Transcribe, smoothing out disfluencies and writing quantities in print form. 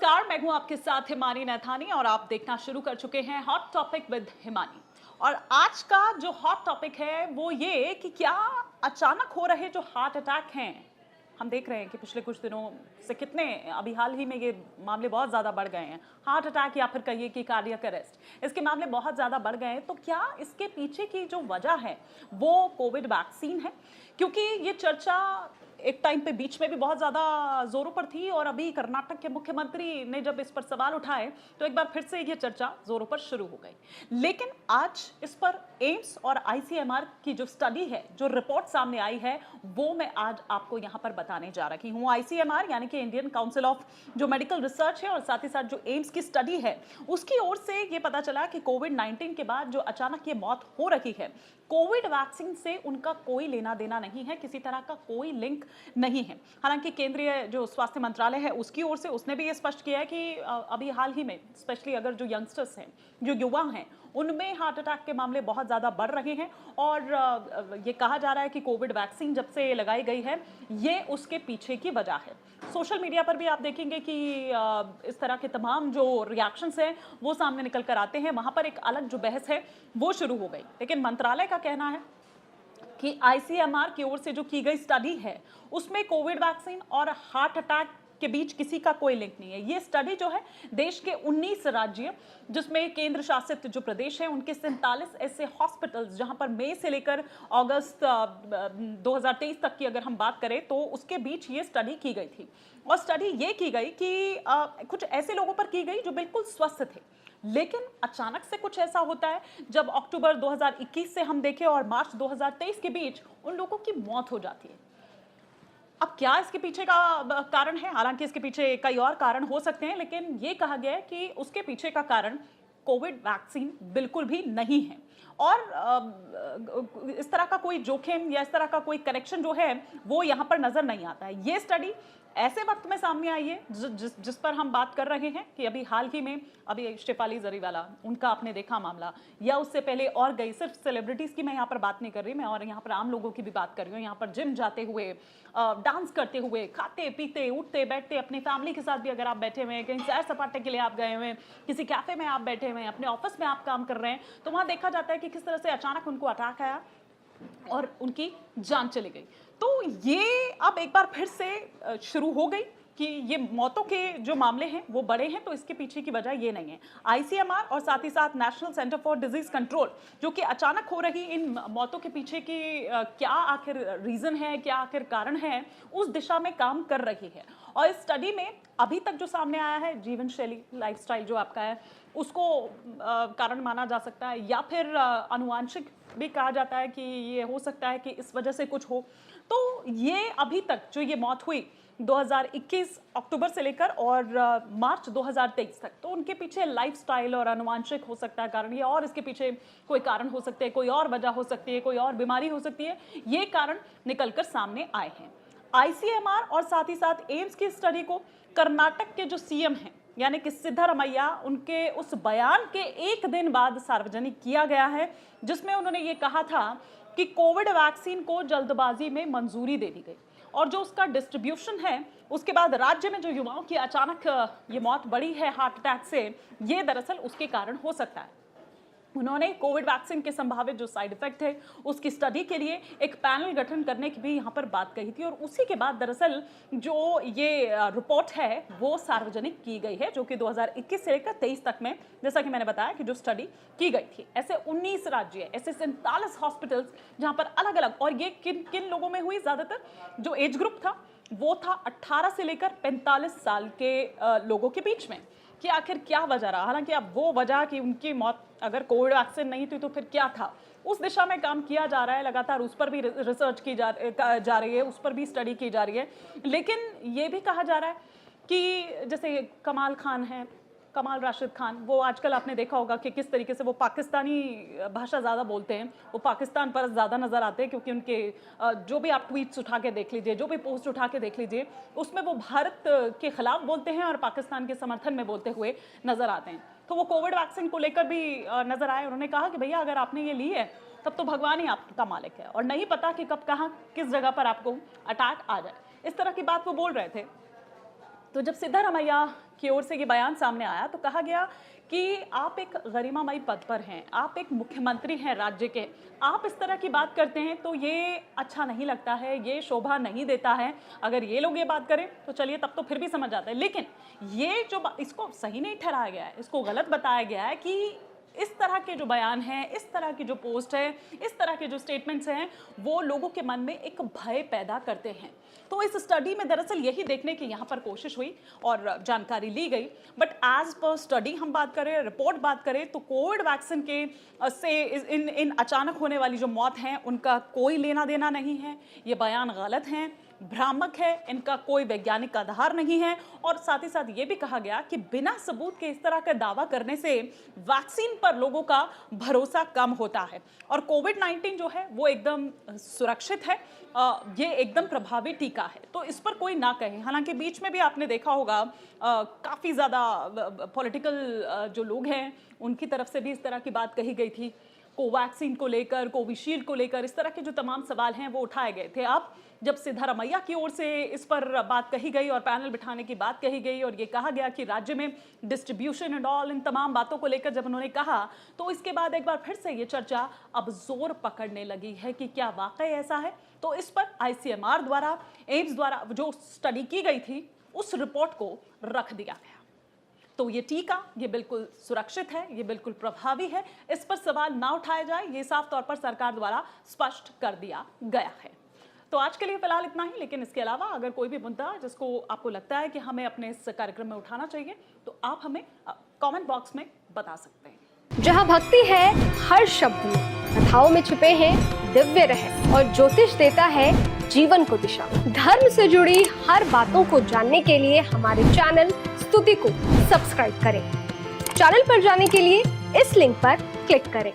नमस्कार, मैं हूं आपके साथ हिमानी नैथानी और आप देखना शुरू कर चुके हैं हॉट टॉपिक विद हिमानी। और आज का जो हॉट टॉपिक है वो ये कि क्या अचानक हो रहे जो हार्ट अटैक हैं, हम देख रहे हैं कि पिछले कुछ दिनों से कितने अभी हाल ही में ये मामले बहुत ज़्यादा बढ़ गए हैं। हार्ट अटैक या फिर कहिए कि कार्डियक अरेस्ट, इसके मामले बहुत ज़्यादा बढ़ गए हैं। तो क्या इसके पीछे की जो वजह है वो कोविड वैक्सीन है? क्योंकि ये चर्चा एक टाइम पे बीच में भी बहुत ज़्यादा जोरों पर थी और अभी कर्नाटक के मुख्यमंत्री ने जब इस पर सवाल उठाए तो एक बार फिर से ये चर्चा जोरों पर शुरू हो गई। लेकिन आज इस पर एम्स और आईसीएमआर की जो स्टडी है, जो रिपोर्ट सामने आई है, वो मैं आज आपको यहाँ पर बताने जा रही हूँ। आईसीएमआर यानी कि इंडियन काउंसिल ऑफ जो मेडिकल रिसर्च है और साथ ही साथ जो एम्स की स्टडी है, उसकी ओर से ये पता चला कि कोविड-19 के बाद जो अचानक ये मौत हो रही है, कोविड वैक्सीन से उनका कोई लेना देना नहीं है, किसी तरह का कोई लिंक नहीं है। हालांकि केंद्रीय जो स्वास्थ्य मंत्रालय है उसकी ओर से उसने भी ये स्पष्ट किया है कि अभी हाल ही में स्पेशली अगर जो यंगस्टर्स हैं, जो युवा हैं, उनमें हार्ट अटैक के मामले बहुत ज़्यादा बढ़ रहे हैं और ये कहा जा रहा है कि कोविड वैक्सीन जब से लगाई गई है ये उसके पीछे की वजह है। सोशल मीडिया पर भी आप देखेंगे कि इस तरह के तमाम जो रिएक्शंस हैं वो सामने निकल कर आते हैं। वहाँ पर एक अलग जो बहस है वो शुरू हो गई, लेकिन मंत्रालय का कहना है कि आईसीएमआर की ओर से जो की गई स्टडी है उसमें कोविड वैक्सीन और हार्ट अटैक के बीच किसी का कोई लिंक नहीं है। ये स्टडी जो है देश के 19 राज्य, जिसमें केंद्र शासित जो प्रदेश है, उनके 47 ऐसे हॉस्पिटल्स जहां पर मई से लेकर अगस्त 2023 तक की अगर हम बात करें तो उसके बीच ये स्टडी की गई थी। और स्टडी ये की गई कि कुछ ऐसे लोगों पर की गई जो बिल्कुल स्वस्थ थे, लेकिन अचानक से कुछ ऐसा होता है जब अक्टूबर 2021 से हम देखें और मार्च 2023 के बीच उन लोगों की मौत हो जाती है। अब क्या इसके पीछे का कारण है? हालांकि इसके पीछे कई और कारण हो सकते हैं, लेकिन ये कहा गया है कि उसके पीछे का कारण कोविड वैक्सीन बिल्कुल भी नहीं है। और इस तरह का कोई जोखिम या इस तरह का कोई कनेक्शन जो है वो यहाँ पर नजर नहीं आता है। ये स्टडी ऐसे वक्त में सामने आई है जिस पर हम बात कर रहे हैं कि अभी हाल ही में अभी शेफाली जरीवाला, उनका आपने देखा मामला, या उससे पहले और गई, सिर्फ सेलिब्रिटीज की मैं यहाँ पर बात नहीं कर रही, मैं और यहाँ पर आम लोगों की भी बात कर रही हूँ। यहाँ पर जिम जाते हुए, डांस करते हुए, खाते पीते उठते बैठते, अपनी फैमिली के साथ भी अगर आप बैठे हुए हैं, कहीं सैर सपाटे के लिए आप गए हुए हैं, किसी कैफे में आप बैठे हुए हैं, अपने ऑफिस में आप काम कर रहे हैं, तो वहाँ देखा जाता है कि किस तरह से अचानक उनको अटैक आया और उनकी जान चली गई। तो ये अब एक बार फिर से शुरू हो गई कि ये मौतों के जो मामले हैं वो बड़े हैं, तो इसके पीछे की वजह ये नहीं है। आईसीएमआर और साथ ही साथ national centre for disease control, जो कि अचानक हो रही इन मौतों के पीछे की क्या आखिर रीजन है, क्या आखिर कारण है, उस दिशा में काम कर रही है। और इस स्टडी में अभी तक जो सामने आया है, जीवन शैली, लाइफस्टाइल जो आपका है, उसको कारण माना जा सकता है, या फिर आनुवांशिक भी कहा जाता है कि ये हो सकता है कि इस वजह से कुछ हो। तो ये अभी तक जो ये मौत हुई 2021 अक्टूबर से लेकर और मार्च 2023 तक, तो उनके पीछे लाइफस्टाइल और आनुवांशिक हो सकता है कारण, ये और इसके पीछे कोई कारण हो सकते हैं, कोई और वजह हो सकती है, कोई और बीमारी हो सकती है, ये कारण निकलकर सामने आए हैं। आईसीएमआर और साथ ही साथ एम्स की स्टडी को कर्नाटक के जो सीएम हैं यानी कि सिद्धारमैया, उनके उस बयान के एक दिन बाद सार्वजनिक किया गया है, जिसमें उन्होंने ये कहा था कि कोविड वैक्सीन को जल्दबाजी में मंजूरी दे दी गई और जो उसका डिस्ट्रीब्यूशन है उसके बाद राज्य में जो युवाओं की अचानक ये मौत बढ़ी है हार्ट अटैक से, ये दरअसल उसके कारण हो सकता है। उन्होंने कोविड वैक्सीन के संभावित जो साइड इफेक्ट है उसकी स्टडी के लिए एक पैनल गठन करने की भी यहाँ पर बात कही थी और उसी के बाद दरअसल जो ये रिपोर्ट है वो सार्वजनिक की गई है, जो कि 2021 से लेकर 23 तक में, जैसा कि मैंने बताया कि जो स्टडी की गई थी। ऐसे 19 राज्य, ऐसे 47 हॉस्पिटल्स जहाँ पर अलग अलग, और ये किन किन लोगों में हुई, ज्यादातर जो एज ग्रुप था वो था 18 से लेकर 45 साल के लोगों के बीच में, कि आखिर क्या वजह रहा। हालांकि अब वो वजह कि उनकी मौत अगर कोविड वैक्सीन नहीं थी तो फिर क्या था, उस दिशा में काम किया जा रहा है लगातार, उस पर भी रिसर्च की जा रही है, उस पर भी स्टडी की जा रही है। लेकिन ये भी कहा जा रहा है कि जैसे कमाल राशिद खान, वो आजकल आपने देखा होगा कि किस तरीके से वो पाकिस्तानी भाषा ज़्यादा बोलते हैं, वो पाकिस्तान पर ज़्यादा नज़र आते हैं, क्योंकि उनके जो भी आप ट्वीट्स उठा के देख लीजिए, जो भी पोस्ट उठा के देख लीजिए, उसमें वो भारत के खिलाफ बोलते हैं और पाकिस्तान के समर्थन में बोलते हुए नज़र आते हैं। तो वो कोविड वैक्सीन को लेकर भी नज़र आए, उन्होंने कहा कि भैया अगर आपने ये ली है तब तो भगवान ही आपका मालिक है और नहीं पता कि कब कहाँ किस जगह पर आपको अटैक आ जाए। इस तरह की बात वो बोल रहे थे। तो जब सिद्धारमैया की ओर से ये बयान सामने आया तो कहा गया कि आप एक गरिमामयी पद पर हैं, आप एक मुख्यमंत्री हैं राज्य के, आप इस तरह की बात करते हैं तो ये अच्छा नहीं लगता है, ये शोभा नहीं देता है। अगर ये लोग ये बात करें तो चलिए तब तो फिर भी समझ आता है, लेकिन ये जो इसको सही नहीं ठहराया गया है, इसको गलत बताया गया है कि इस तरह के जो बयान हैं, इस तरह की जो पोस्ट है, इस तरह के जो स्टेटमेंट्स हैं, वो लोगों के मन में एक भय पैदा करते हैं। तो इस स्टडी में दरअसल यही देखने की यहाँ पर कोशिश हुई और जानकारी ली गई। बट एज पर स्टडी हम बात करें, रिपोर्ट बात करें, तो कोविड वैक्सीन के से इन अचानक होने वाली जो मौत हैं उनका कोई लेना देना नहीं है। ये बयान गलत हैं, भ्रामक है, इनका कोई वैज्ञानिक आधार नहीं है। और साथ ही साथ ये भी कहा गया कि बिना सबूत के इस तरह का दावा करने से वैक्सीन पर लोगों का भरोसा कम होता है और कोविड-19 जो है वो एकदम सुरक्षित है, ये एकदम प्रभावी टीका है, तो इस पर कोई ना कहे। हालांकि बीच में भी आपने देखा होगा काफ़ी ज़्यादा पॉलिटिकल जो लोग हैं उनकी तरफ से भी इस तरह की बात कही गई थी। कोवैक्सीन को लेकर, कोविशील्ड को लेकर इस तरह के जो तमाम सवाल हैं वो उठाए गए थे। अब जब सिद्धारमैया की ओर से इस पर बात कही गई और पैनल बिठाने की बात कही गई और ये कहा गया कि राज्य में डिस्ट्रीब्यूशन एंड ऑल, इन तमाम बातों को लेकर जब उन्होंने कहा तो इसके बाद एक बार फिर से ये चर्चा अब जोर पकड़ने लगी है कि क्या वाकई ऐसा है। तो इस पर ICMR द्वारा, एम्स द्वारा जो स्टडी की गई थी उस रिपोर्ट को रख दिया गया। तो ये टीका ये बिल्कुल सुरक्षित है, ये बिल्कुल प्रभावी है, इस पर सवाल ना उठाया जाए, ये साफ तौर पर सरकार द्वारा स्पष्ट कर दिया गया है। तो आज के लिए फिलहाल इतना ही, लेकिन इसके अलावा अगर कोई भी मुद्दा जिसको आपको लगता है कि हमें अपने इस कार्यक्रम में उठाना चाहिए तो आप हमें कमेंट बॉक्स में बता सकते हैं। जहाँ भक्ति है हर शब्द में, कथाओं में छुपे हैं दिव्य रहस्य और ज्योतिष देता है जीवन को दिशा। धर्म से जुड़ी हर बातों को जानने के लिए हमारे चैनल स्तुति को सब्सक्राइब करें। चैनल पर जाने के लिए इस लिंक पर क्लिक करें।